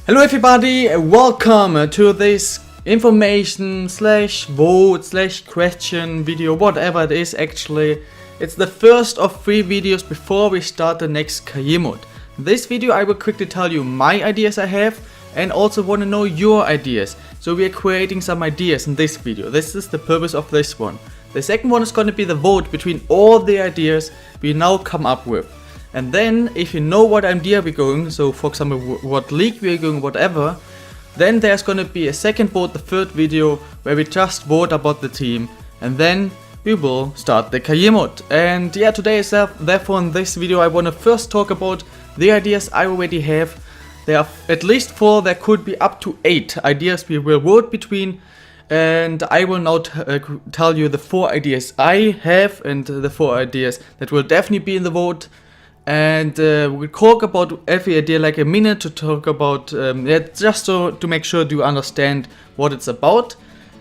Hello everybody, welcome to this information slash vote slash question video, whatever it is actually. It's the first of 3 videos before we start the next career mode. In this video I will quickly tell you my ideas I have and also want to know your ideas. So we are creating some ideas in this video. This is the purpose of this one. The second one is going to be the vote between all the ideas we now come up with. And then, if you know what idea we're going, so for example what league we're going, whatever, then there's gonna be a second vote, the third video, where we just vote about the team, and then we will start the career mode. And yeah, today is therefore in this video I wanna first talk about the ideas I already have. There are at least 4, there could be up to 8 ideas we will vote between. And I will now tell you the 4 ideas I have and the 4 ideas that will definitely be in the vote. And we'll talk about every idea like a minute to talk about, just to make sure you understand what it's about.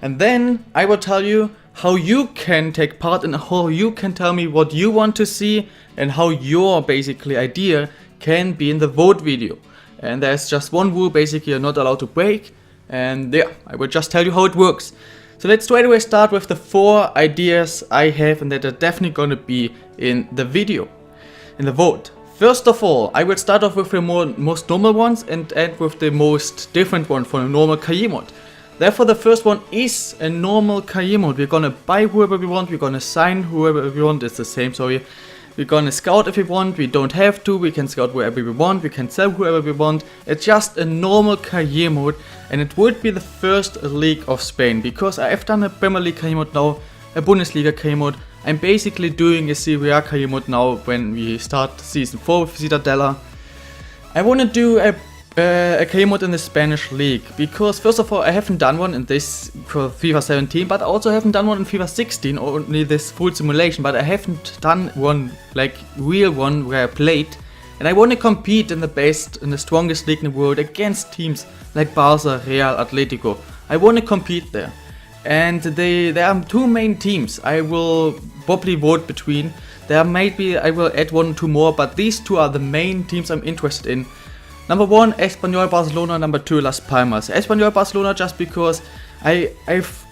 And then I will tell you how you can take part and how you can tell me what you want to see and how your basically idea can be in the vote video. And there's just one rule basically you're not allowed to break. And yeah, I will just tell you how it works. So let's straight away start with the 4 ideas I have and that are definitely gonna be in the video. In the vote. First of all, I will start off with the most normal ones and end with the most different one for a normal career mode. Therefore, the first one is a normal career mode. We're gonna buy whoever we want, we're gonna sign whoever we want, it's the same, sorry. We're gonna scout if we want, we don't have to, we can scout wherever we want, we can sell whoever we want. It's just a normal career mode and it would be the first league of Spain because I have done a Premier League career mode now, a Bundesliga career mode. I'm basically doing a Serie A career mode now when we start season 4 with Ciudadela. I want to do a career mode in the Spanish league because first of all I haven't done one in this for FIFA 17, but I also haven't done one in FIFA 16, only this full simulation, but I haven't done one like real one where I played. And I want to compete in the best, in the strongest league in the world against teams like Barca, Real, Atletico. I want to compete there. And there are 2 main teams I will probably vote between. There maybe I will add 1 or 2 more, but these 2 are the main teams I'm interested in. Number 1, Espanyol Barcelona. Number 2, Las Palmas. Espanyol Barcelona just because I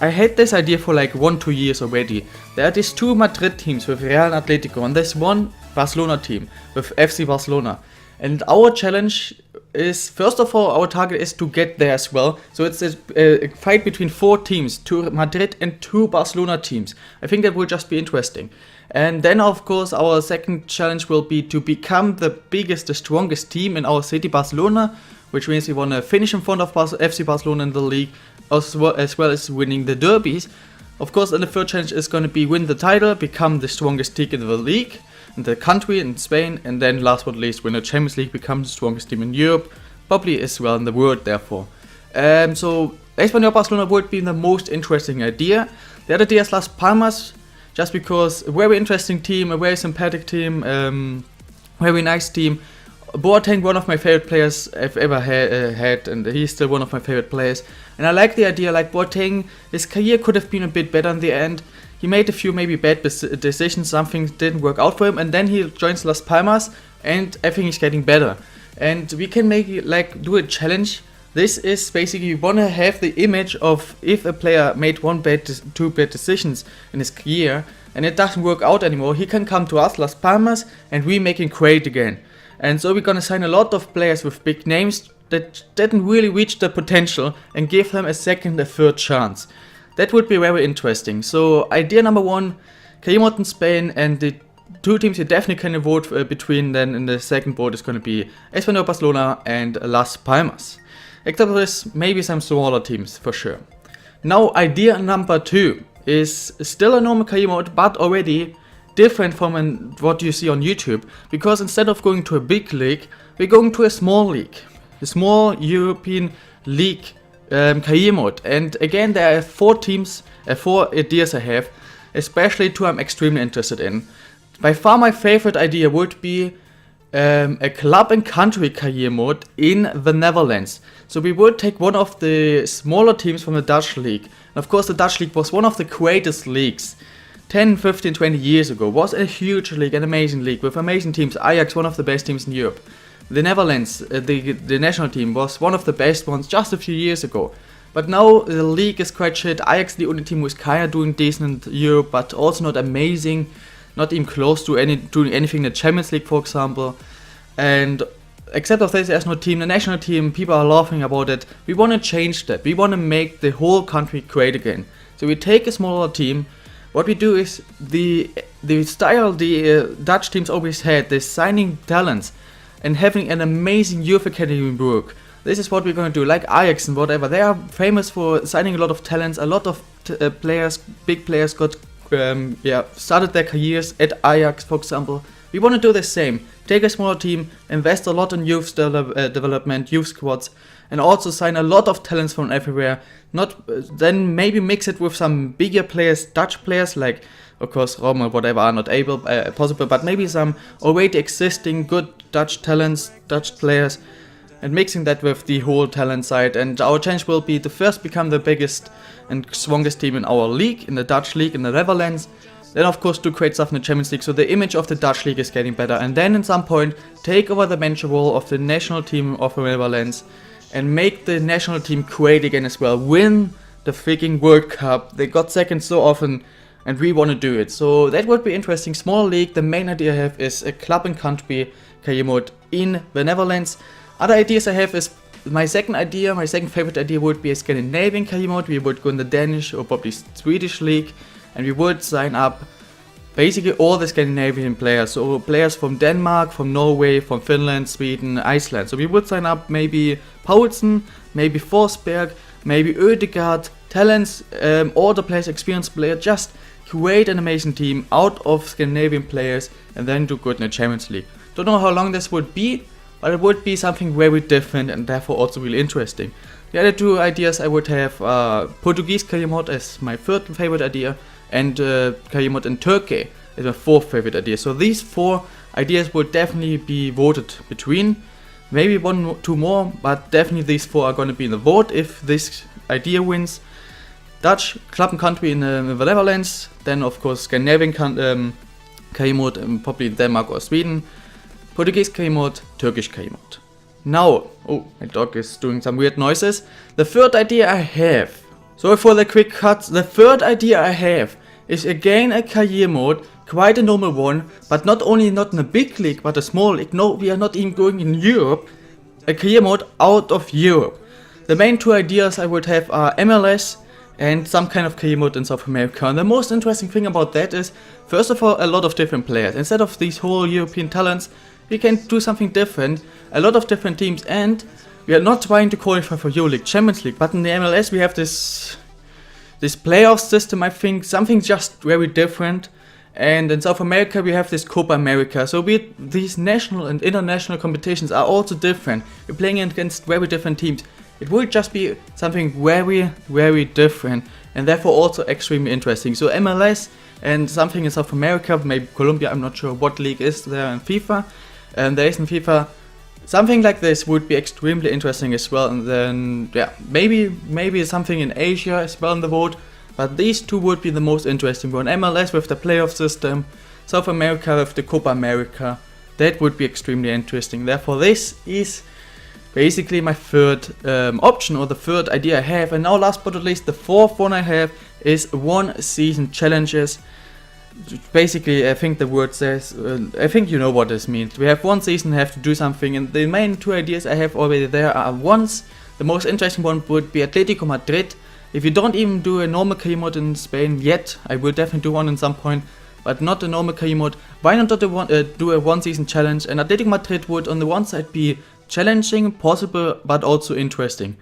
had this idea for like 1-2 years already. There are these 2 Madrid teams with Real and Atletico and there's 1 Barcelona team with FC Barcelona. And our challenge is, first of all, our target is to get there as well. So it's a fight between 4 teams, 2 Madrid and 2 Barcelona teams. I think that will just be interesting. And then, of course, our second challenge will be to become the biggest, the strongest team in our city, Barcelona, which means we want to finish in front of FC Barcelona in the league, as well as winning the derbies. Of course, and the third challenge is going to be win the title, become the strongest team in the league, in the country, in Spain, and then last but not least win the Champions League, become the strongest team in Europe, probably as well in the world therefore. So Espanyol Barcelona would be the most interesting idea. The other idea is Las Palmas, just because a very interesting team, a very sympathetic team, very nice team. Boateng, one of my favorite players I've ever had, and he's still one of my favorite players. And I like the idea, like Boateng, his career could have been a bit better in the end. He made a few maybe bad decisions, something didn't work out for him, and then he joins Las Palmas, and everything is getting better. And we can make it like do a challenge. This is basically, we want to have the image of if a player made 2 bad decisions in his career, and it doesn't work out anymore, he can come to us, Las Palmas, and we make him great again. And so we're gonna sign a lot of players with big names that didn't really reach their potential and give them a second, a third chance. That would be very interesting. So idea number 1, career mode in Spain, and the 2 teams you definitely can vote between then in the second vote is going to be Espanyol Barcelona and Las Palmas. Except for this, maybe some smaller teams for sure. Now idea number 2 is still a normal career mode, but already different from what you see on YouTube, because instead of going to a big league, we're going to a small league, a small European league career mode. And again, there are 4 teams, 4 ideas I have, especially 2 I'm extremely interested in. By far my favorite idea would be a club and country career mode in the Netherlands. So we would take one of the smaller teams from the Dutch league. And of course the Dutch league was one of the greatest leagues. 10, 15, 20 years ago was a huge league, an amazing league with amazing teams. Ajax, one of the best teams in Europe. the Netherlands, the national team was one of the best ones just a few years ago. But now the league is quite shit. Ajax, the only team who is kinda doing decent in Europe, but also not amazing, not even close to doing anything in the Champions League, for example. And except of this, there's no team. The national team, people are laughing about it. We want to change that. We want to make the whole country great again. So we take a smaller team. What we do is the style the Dutch teams always had, the signing talents and having an amazing youth academy work. This is what we're going to do, like Ajax and whatever. They are famous for signing a lot of talents. A lot of players, big players, got started their careers at Ajax, for example. We want to do the same. Take a smaller team, invest a lot in youth development, youth squads, and also sign a lot of talents from everywhere. Then maybe mix it with some bigger players, Dutch players, like of course Rome or whatever are not possible, but maybe some already existing good Dutch talents, Dutch players, and mixing that with the whole talent side. And our challenge will be to first become the biggest and strongest team in our league, in the Dutch league, in the Netherlands. Then of course do great stuff in the Champions League, so the image of the Dutch league is getting better. And then at some point take over the manager role of the national team of the Netherlands and make the national team great again as well. Win the freaking World Cup. They got second so often and we want to do it. So that would be interesting. Small league. The main idea I have is a club and country career mode in the Netherlands. Other ideas I have is my second favorite idea would be a Scandinavian career mode. We would go in the Danish or probably Swedish league and we would sign up basically all the Scandinavian players. So players from Denmark, from Norway, from Finland, Sweden, Iceland. So we would sign up maybe Poulsen, maybe Forsberg, maybe Ødegaard, talents, all the players, experienced players, just create an amazing team out of Scandinavian players and then do good in the Champions League. Don't know how long this would be, but it would be something very different and therefore also really interesting. The other two ideas I would have Portuguese career mode as my third favorite idea, and career mode in Turkey is my fourth favorite idea. So these four ideas would definitely be voted between. Maybe one, two more, but definitely these four are going to be in the vote if this idea wins. Dutch club and country in the Netherlands, then of course Scandinavian career mode, probably Denmark or Sweden. Portuguese career mode, Turkish career mode. Now, oh, my dog is doing some weird noises. The third idea I have, sorry for the quick cuts, the third idea I have is again a career mode, quite a normal one, but not in a big league, but a small league. No, we are not even going in Europe, a career mode out of Europe. The main two ideas I would have are MLS and some kind of career mode in South America. And the most interesting thing about that is, first of all, a lot of different players. Instead of these whole European talents, we can do something different, a lot of different teams, and we are not trying to qualify for EuroLeague, Champions League, but in the MLS we have this playoff system, I think, something just very different. And in South America we have this Copa America, so these national and international competitions are also different. We're playing against very different teams. It will just be something very, very different, and therefore also extremely interesting. So MLS and something in South America, maybe Colombia, I'm not sure what league is there in FIFA. There is in FIFA. Something like this would be extremely interesting as well. And then, yeah, maybe something in Asia as well in the vote. But these two would be the most interesting one. MLS with the playoff system, South America with the Copa America. That would be extremely interesting. Therefore, this is basically my third option, or the third idea I have. And now, last but not least, the fourth one I have is one season challenges. Basically, I think the word says, I think you know what this means. We have one season, have to do something, and the main two ideas I have already there are once. The most interesting one would be Atletico Madrid. If you don't even do a normal career mode in Spain yet, I will definitely do one at some point, but not a normal career mode. Why not do a one season challenge? And Atletico Madrid would on the one side be challenging, possible, but also interesting.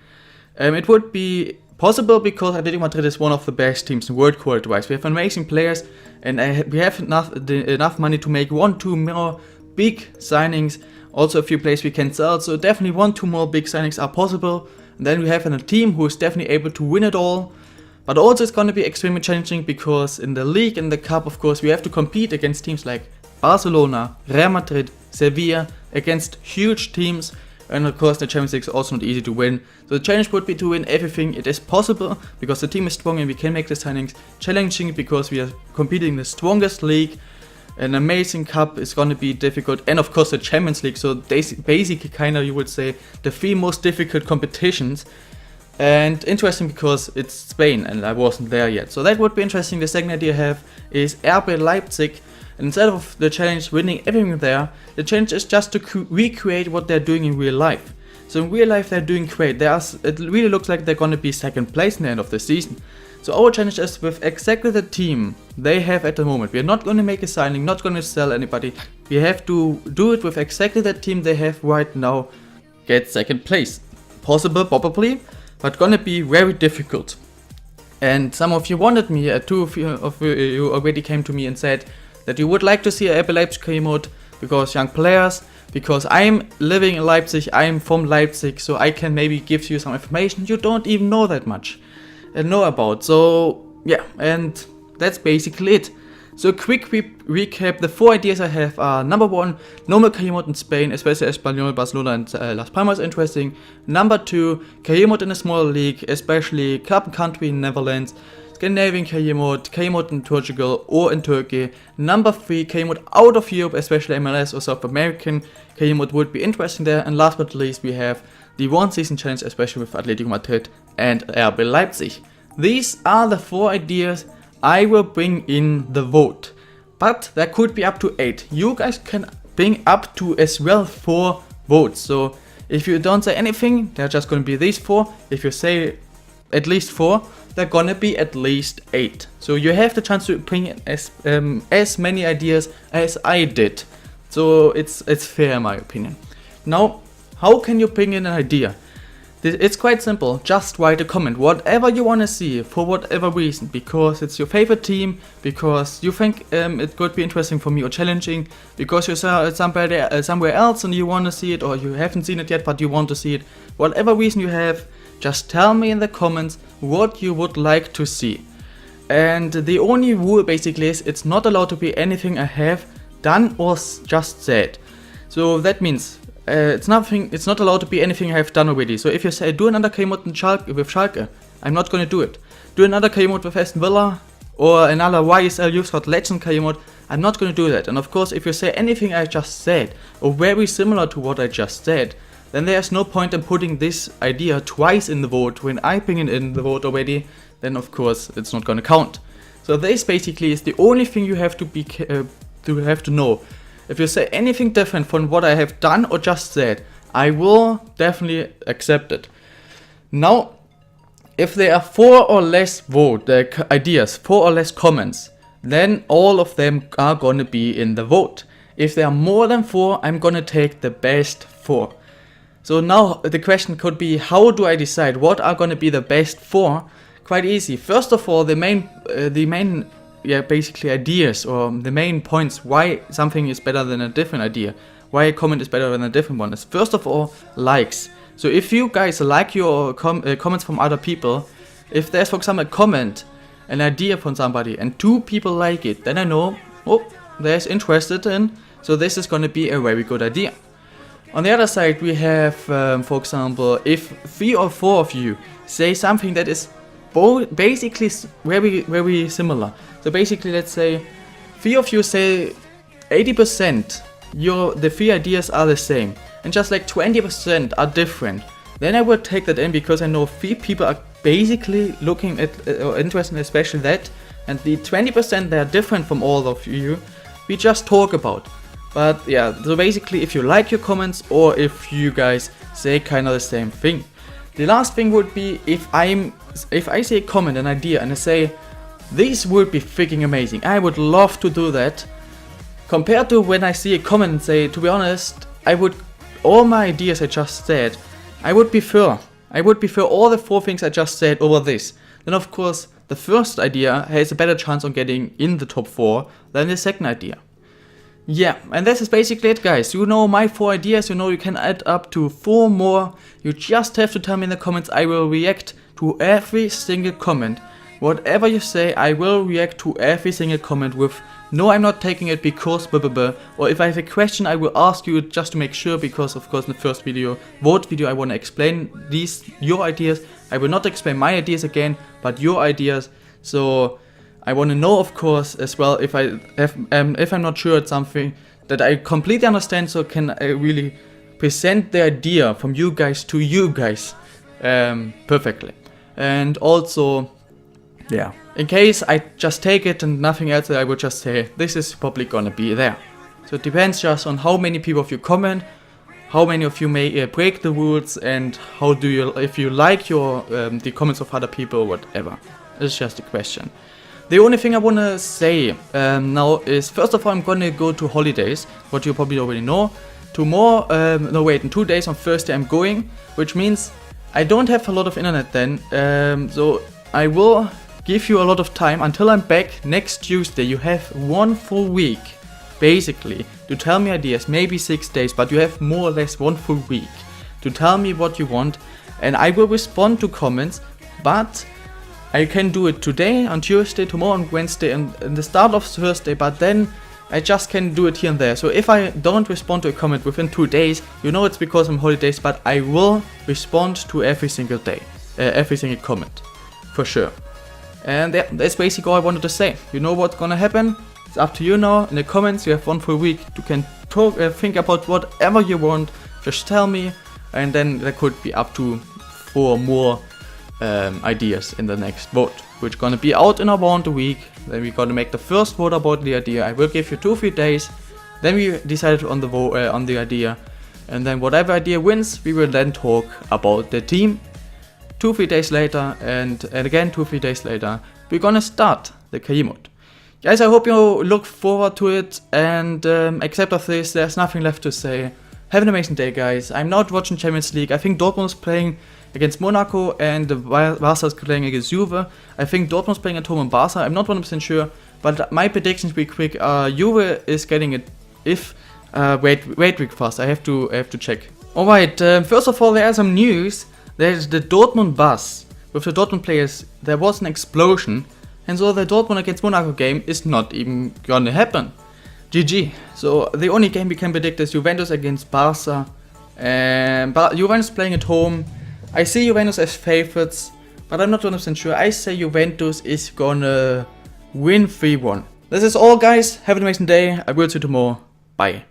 It would be possible because Atletico Madrid is one of the best teams in the world quality-wise. We have amazing players, and we have enough money to make 1-2 more big signings. Also a few players we can sell, so definitely 1-2 more big signings are possible. And then we have a team who is definitely able to win it all. But also it's going to be extremely challenging because in the league and the cup, of course, we have to compete against teams like Barcelona, Real Madrid, Sevilla, against huge teams. And of course the Champions League is also not easy to win. So the challenge would be to win everything. It is possible because the team is strong and we can make the signings. Challenging because we are competing in the strongest league. An amazing cup is gonna be difficult, and of course the Champions League. So basically, kind of, you would say, the 3 most difficult competitions. And interesting because it's Spain and I wasn't there yet. So that would be interesting. The second idea I have is RB Leipzig. And instead of the challenge winning everything there, the challenge is just to recreate what they're doing in real life. So in real life they're doing great. It really looks like they're gonna be second place in the end of the season. So our challenge is with exactly the team they have at the moment. We're not gonna make a signing, not gonna sell anybody. We have to do it with exactly the team they have right now. Get second place. Possible, probably, but gonna be very difficult. And some of you wanted me, 2 of you already came to me and said that you would like to see a RB Leipzig mode because young players, because I'm living in Leipzig, I'm from Leipzig, so I can maybe give you some information you don't even know that much and know about. So yeah, and that's basically it. So quick recap, the 4 ideas I have are: number 1, normal career mode in Spain, especially Espanyol, Barcelona and Las Palmas, interesting. Number 2, career mode in a smaller league, especially club and country in Netherlands. Scandinavian career mode in Portugal or in Turkey. Number 3, career mode out of Europe, especially MLS or South American. Career mode would be interesting there. And last but not least, we have the 1 season challenge, especially with Atletico Madrid and RB Leipzig. These are the 4 ideas I will bring in the vote, but there could be up to 8. You guys can bring up to as well 4 votes. So if you don't say anything, they're just gonna be these 4. If you say at least 4, they're gonna be at least 8. So you have the chance to bring in as many ideas as I did. So it's fair in my opinion. Now, how can you bring in an idea? It's quite simple. Just write a comment, whatever you want to see, for whatever reason, because it's your favorite team, because you think it could be interesting for me or challenging, because you saw it somewhere else and you want to see it, or you haven't seen it yet but you want to see it. Whatever reason you have, just tell me in the comments what you would like to see. And the only rule basically is it's not allowed to be anything I have done or just said. So that means it's not allowed to be anything I have done already. So if you say do another K mode with Schalke, I'm not gonna do it. Do another K mode with Aston Villa or another YSL Youth Squad Legend K mode, I'm not gonna do that. And of course, if you say anything I just said or very similar to what I just said, then there's no point in putting this idea twice in the vote. When I bring it in the vote already, then of course it's not gonna count. So this basically is the only thing you have to know. If you say anything different from what I have done or just said, I will definitely accept it. Now, if there are 4 or less ideas, 4 or less comments, then all of them are gonna be in the vote. If there are more than 4, I'm gonna take the best 4. So now the question could be, how do I decide what are gonna be the best 4? Quite easy. First of all, the main basically ideas or the main points why something is better than a different idea, why a comment is better than a different one is first of all likes. So if you guys like your comments from other people, if there's for example a comment, an idea from somebody and 2 people like it, then I know, oh, there's interested in, so this is gonna be a very good idea. On the other side we have for example, if 3 or 4 of you say something that is basically very similar. So basically, let's say 3 of you say 80% the 3 ideas are the same, and just like 20% are different. Then I would take that in because I know 3 people are basically looking at or interested in especially that, and the 20% that are different from all of you, we just talk about. But yeah, so basically, if you like your comments or if you guys say kind of the same thing. The last thing would be if I say a comment, an idea, and I say, this would be freaking amazing, I would love to do that, compared to when I see a comment and say, to be honest, all my ideas I just said, I would prefer all the 4 things I just said over this. Then of course, the first idea has a better chance on getting in the top 4 than the second idea. Yeah, and this is basically it, guys. You know my 4 ideas, you know you can add up to 4 more. You just have to tell me in the comments. I will react to every single comment. Whatever you say, I will react to every single comment with, no, I'm not taking it because blah blah blah. Or if I have a question, I will ask you just to make sure, because of course in the first vote video, I want to explain your ideas. I will not explain my ideas again, but your ideas. So I want to know, of course, as well, if I'm not sure it's something that I completely understand, so can I really present the idea from you guys to you guys perfectly. And also, yeah, in case I just take it and nothing else, I would just say this is probably gonna be there. So it depends just on how many people of you comment, how many of you may break the rules, and how do you, if you like your the comments of other people or whatever. It's just a question. The only thing I wanna say now is, first of all, I'm gonna go to holidays, what you probably already know. Tomorrow, no wait, in 2 days on Thursday I'm going, which means I don't have a lot of internet then, so I will give you a lot of time until I'm back next Tuesday. You have 1 full week, basically, to tell me ideas, maybe 6 days, but you have more or less 1 full week to tell me what you want, and I will respond to comments, but I can do it today, on Tuesday, tomorrow, on Wednesday, and the start of Thursday, but then I just can do it here and there. So if I don't respond to a comment within 2 days, you know it's because I'm holidays, but I will respond to every single day, every single comment, for sure. And yeah, that's basically all I wanted to say. You know what's gonna happen? It's up to you now. In the comments, you have 1 full week. You can talk, think about whatever you want. Just tell me, and then there could be up to 4 more ideas in the next vote, which gonna be out in around a week. Then we're gonna make the first vote about the idea. I will give you 2-3 days. Then we decide on the vote on the idea, and then whatever idea wins, we will then talk about the team. 2-3 days later, and again 2-3 days later, we're gonna start the KI mode. Guys, I hope you look forward to it, and except of this, there's nothing left to say. Have an amazing day, guys. I'm not watching Champions League. I think Dortmund is playing against Monaco, and Barca is playing against Juve. I think Dortmund is playing at home in Barca. I'm not 100% sure, but my predictions be quick. Juve is getting it. If wait real fast. I have to check. All right. First of all, there are some news. There's the Dortmund bus with the Dortmund players. There was an explosion, and so the Dortmund against Monaco game is not even gonna happen. GG. So the only game we can predict is Juventus against Barca, and Juventus playing at home. I see Juventus as favorites, but I'm not 100% sure. I say Juventus is gonna win 3-1. This is all, guys. Have an amazing day. I will see you tomorrow. Bye.